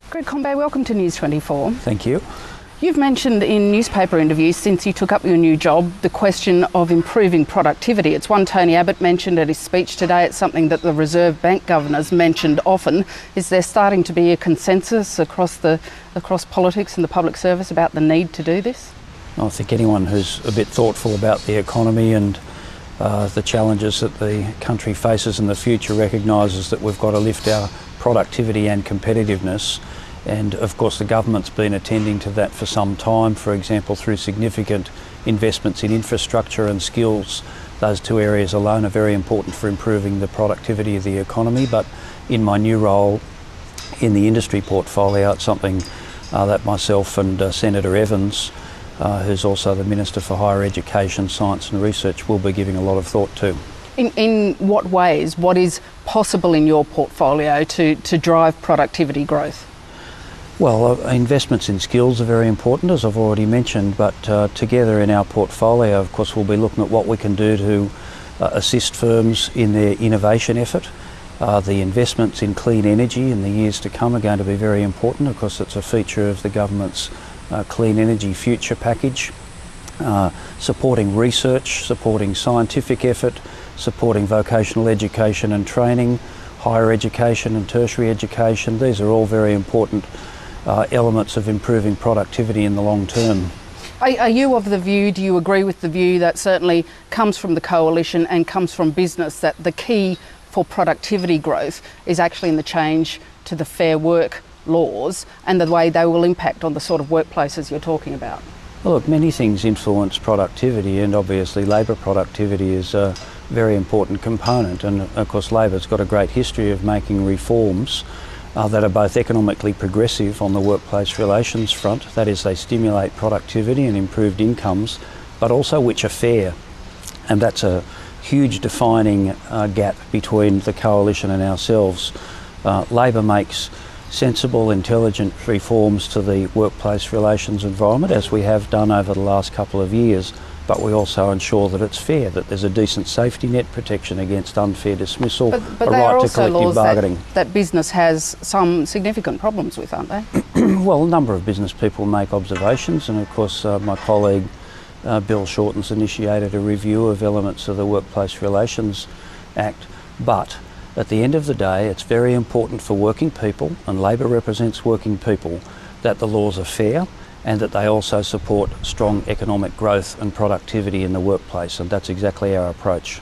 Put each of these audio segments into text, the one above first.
Greg Combet, welcome to News 24. Thank you. You've mentioned in newspaper interviews since you took up your new job the question of improving productivity. It's one Tony Abbott mentioned at his speech today. It's something that the Reserve Bank governors mentioned often. Is there starting to be a consensus across politics and the public service about the need to do this? I think anyone who's a bit thoughtful about the economy and the challenges that the country faces in the future recognises that we've got to lift our productivity and competitiveness. And of course the government's been attending to that for some time, for example through significant investments in infrastructure and skills. Those two areas alone are very important for improving the productivity of the economy, but in my new role in the industry portfolio it's something that myself and Senator Evans, who's also the Minister for Higher Education, Science and Research, will be giving a lot of thought to. In what ways? What is possible in your portfolio to drive productivity growth? Well, investments in skills are very important, as I've already mentioned, but together in our portfolio, of course, we'll be looking at what we can do to assist firms in their innovation effort. The investments in clean energy in the years to come are going to be very important. Of course, it's a feature of the government's Clean Energy Future package. Supporting research, supporting scientific effort, supporting vocational education and training, higher education and tertiary education. These are all very important elements of improving productivity in the long term. Are you of the view, do you agree with the view that certainly comes from the Coalition and comes from business, that the key for productivity growth is actually in the change to the Fair Work laws and the way they will impact on the sort of workplaces you're talking about? Well, look, many things influence productivity, and obviously labour productivity is a very important component, and of course Labor's got a great history of making reforms that are both economically progressive on the workplace relations front, that is, they stimulate productivity and improved incomes, but also which are fair. And that's a huge defining gap between the Coalition and ourselves. Labor makes sensible, intelligent reforms to the workplace relations environment, as we have done over the last couple of years, but we also ensure that it's fair, that there's a decent safety net, protection against unfair dismissal, but a right to collective bargaining. That business has some significant problems with, aren't they? Well, a number of business people make observations, and of course my colleague Bill Shorten's initiated a review of elements of the Workplace Relations Act, but at the end of the day it's very important for working people, and Labor represents working people, that the laws are fair and that they also support strong economic growth and productivity in the workplace, and that's exactly our approach.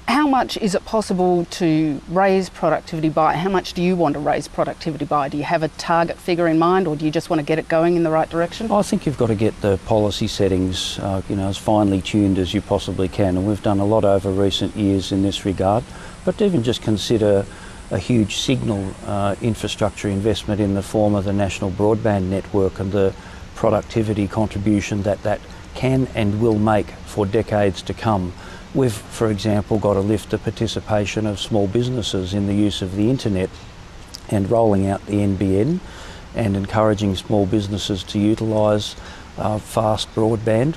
How much is it possible to raise productivity by? How much do you want to raise productivity by? Do you have a target figure in mind, or do you just want to get it going in the right direction? I think you've got to get the policy settings as finely tuned as you possibly can, and we've done a lot over recent years in this regard. But to even just consider a huge signal infrastructure investment in the form of the national broadband network and the productivity contribution that that can and will make for decades to come. We've, for example, got to lift the participation of small businesses in the use of the internet, and rolling out the NBN and encouraging small businesses to utilise fast broadband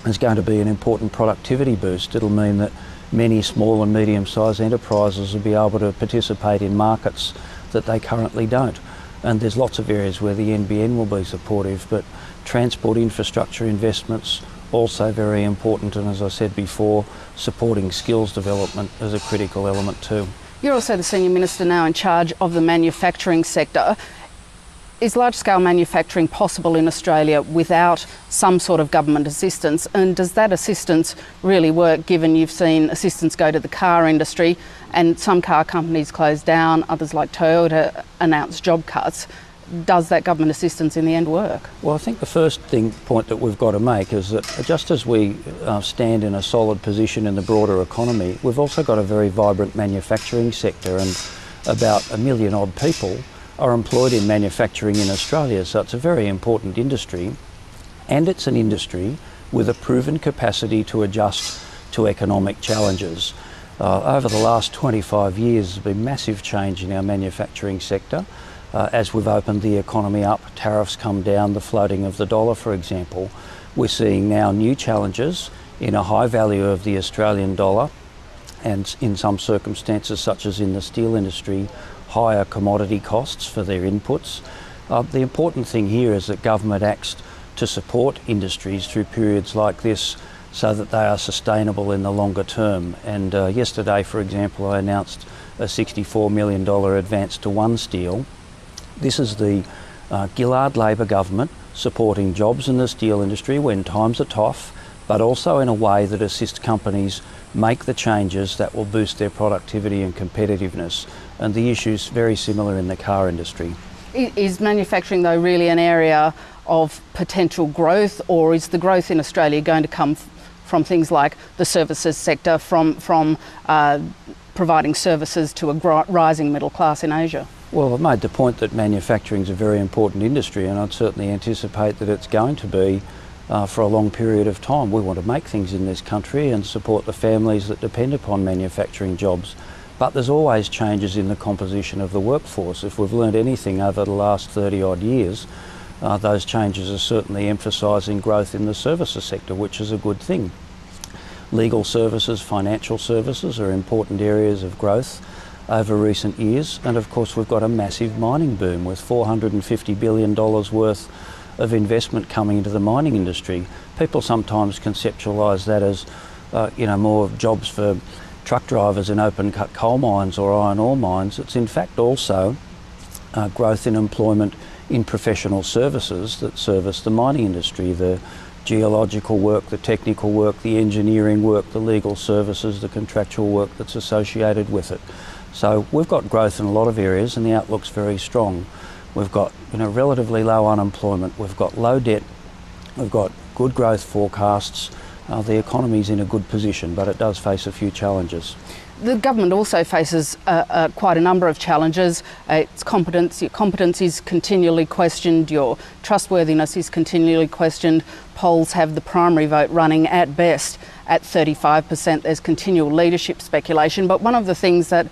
is going to be an important productivity boost. It'll mean that many small and medium-sized enterprises will be able to participate in markets that they currently don't. And there's lots of areas where the NBN will be supportive, but transport infrastructure investments also very important, and as I said before, supporting skills development is a critical element too. You're also the Senior Minister now in charge of the manufacturing sector. Is large-scale manufacturing possible in Australia without some sort of government assistance? And does that assistance really work, given you've seen assistance go to the car industry and some car companies close down, others like Toyota announce job cuts? Does that government assistance in the end work? Well, I think the first point that we've got to make is that just as we stand in a solid position in the broader economy, we've also got a very vibrant manufacturing sector, and about 1 million odd people are employed in manufacturing in Australia, so it's a very important industry, and it's an industry with a proven capacity to adjust to economic challenges. Over the last 25 years there's been massive change in our manufacturing sector. As we've opened the economy up, tariffs come down, the floating of the dollar, for example. We're seeing now new challenges in a high value of the Australian dollar and in some circumstances, such as in the steel industry, higher commodity costs for their inputs. The important thing here is that government acts to support industries through periods like this so that they are sustainable in the longer term. And yesterday, for example, I announced a $64 million advance to One Steel. This is the Gillard Labor government supporting jobs in the steel industry when times are tough, but also in a way that assists companies make the changes that will boost their productivity and competitiveness. And the issue's very similar in the car industry. Is manufacturing, though, really an area of potential growth, or is the growth in Australia going to come from things like the services sector, from providing services to a rising middle class in Asia? Well, I've made the point that manufacturing is a very important industry, and I'd certainly anticipate that it's going to be for a long period of time. We want to make things in this country and support the families that depend upon manufacturing jobs. But there's always changes in the composition of the workforce. If we've learned anything over the last 30 odd years, those changes are certainly emphasising growth in the services sector, which is a good thing. Legal services, financial services are important areas of growth over recent years, and of course we've got a massive mining boom with $450 billion worth of investment coming into the mining industry. People sometimes conceptualise that as more jobs for truck drivers in open cut coal mines or iron ore mines. It's in fact also growth in employment in professional services that service the mining industry, the geological work, the technical work, the engineering work, the legal services, the contractual work that's associated with it. So we've got growth in a lot of areas and the outlook's very strong. We've got relatively low unemployment, we've got low debt, we've got good growth forecasts. The economy's in a good position, but it does face a few challenges. The government also faces quite a number of challenges. Your competence is continually questioned, your trustworthiness is continually questioned. Polls have the primary vote running at best at 35%. There's continual leadership speculation. But one of the things that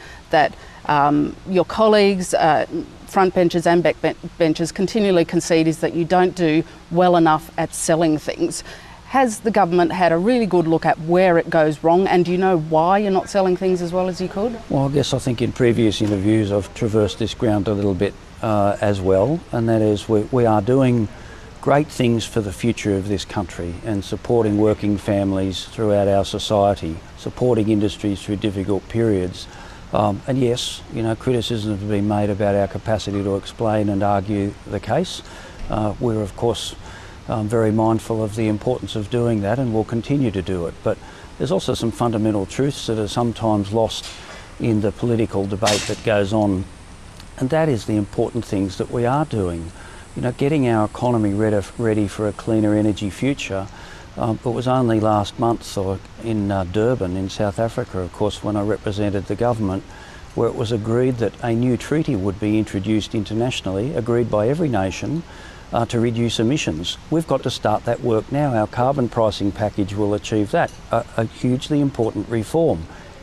your colleagues, frontbenchers and backbenchers, continually concede is that you don't do well enough at selling things. Has the government had a really good look at where it goes wrong, and do you know why you're not selling things as well as you could? Well, I guess I think in previous interviews I've traversed this ground a little bit as well, and that is we are doing great things for the future of this country and supporting working families throughout our society, supporting industries through difficult periods. And yes, criticisms have been made about our capacity to explain and argue the case. We're of course very mindful of the importance of doing that and will continue to do it. But there's also some fundamental truths that are sometimes lost in the political debate that goes on, and that is the important things that we are doing. Getting our economy ready for a cleaner energy future. It was only last month in Durban in South Africa, of course, when I represented the government, where it was agreed that a new treaty would be introduced internationally, agreed by every nation, to reduce emissions. We've got to start that work now. Our carbon pricing package will achieve that. A hugely important reform.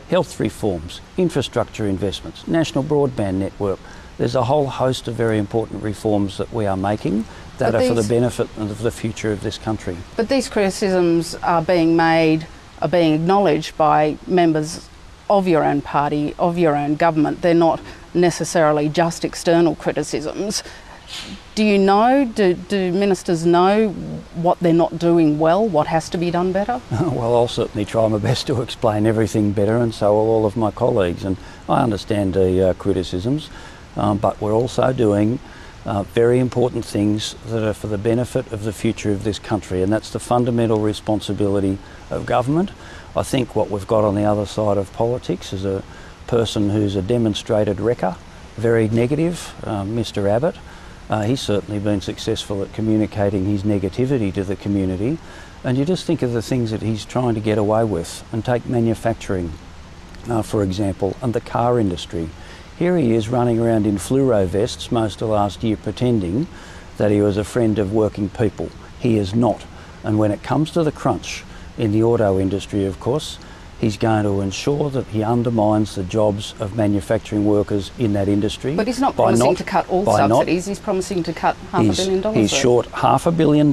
Health reforms, infrastructure investments, national broadband network. There's a whole host of very important reforms that we are making that are for the benefit of the future of this country. But these criticisms are being acknowledged by members of your own party, of your own government. They're not necessarily just external criticisms. Do you know, do ministers know what they're not doing well, what has to be done better? Well, I'll certainly try my best to explain everything better, and so will all of my colleagues. And I understand the criticisms, but we're also doing very important things that are for the benefit of the future of this country, and that's the fundamental responsibility of government. I think what we've got on the other side of politics is a person who's a demonstrated wrecker, very negative, Mr. Abbott. He's certainly been successful at communicating his negativity to the community, and you just think of the things that he's trying to get away with, and take manufacturing, for example, and the car industry. Here he is running around in fluoro vests most of last year pretending that he was a friend of working people. He is not. And when it comes to the crunch in the auto industry, of course, he's going to ensure that he undermines the jobs of manufacturing workers in that industry. But he's not promising to cut all subsidies, he's promising to cut $500 million. He's short $500 million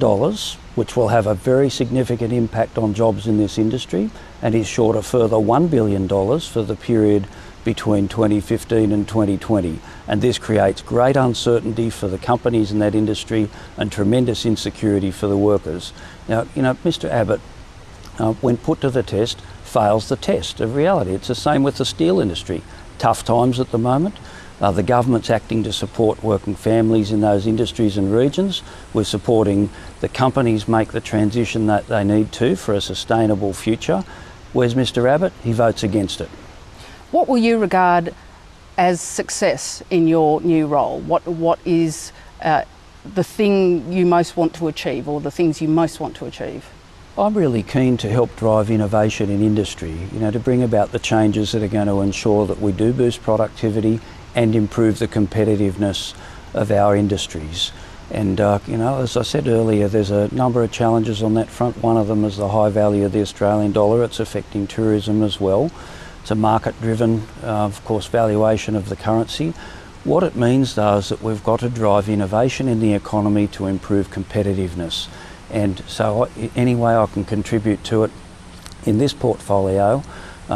which will have a very significant impact on jobs in this industry, and is short a further $1 billion for the period between 2015 and 2020. And this creates great uncertainty for the companies in that industry and tremendous insecurity for the workers. Now, you know, Mr. Abbott, when put to the test, fails the test of reality. It's the same with the steel industry. Tough times at the moment. The government's acting to support working families in those industries and regions. We're supporting the companies make the transition that they need to for a sustainable future. Where's Mr. Abbott? He votes against it. What will you regard as success in your new role? What is the thing you most want to achieve, or the things you most want to achieve? I'm really keen to help drive innovation in industry, you know, to bring about the changes that are going to ensure that we do boost productivity and improve the competitiveness of our industries. And you know, as I said earlier, there's a number of challenges on that front. One of them is the high value of the Australian dollar. It's affecting tourism as well. It's a market-driven, of course, valuation of the currency. What it means, though, is that we've got to drive innovation in the economy to improve competitiveness. And so any way I can contribute to it in this portfolio,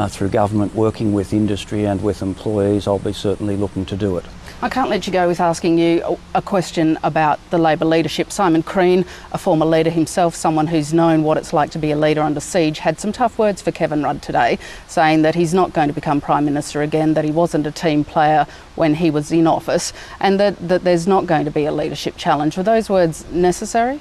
through government working with industry and with employees, I'll be certainly looking to do it. I can't let you go with asking you a question about the Labor leadership. Simon Crean, a former leader himself, someone who's known what it's like to be a leader under siege, had some tough words for Kevin Rudd today, saying that he's not going to become Prime Minister again, that he wasn't a team player when he was in office, and that there's not going to be a leadership challenge. Were those words necessary?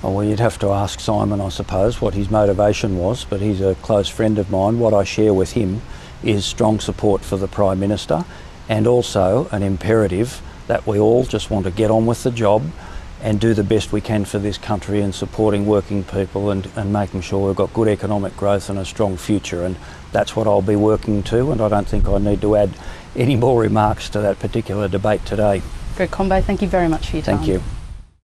Oh, well, you'd have to ask Simon, I suppose, what his motivation was, but he's a close friend of mine. What I share with him is strong support for the Prime Minister, and also an imperative that we all just want to get on with the job and do the best we can for this country in supporting working people and making sure we've got good economic growth and a strong future. And that's what I'll be working to, and I don't think I need to add any more remarks to that particular debate today. Greg Combet, thank you very much for your time. Thank you.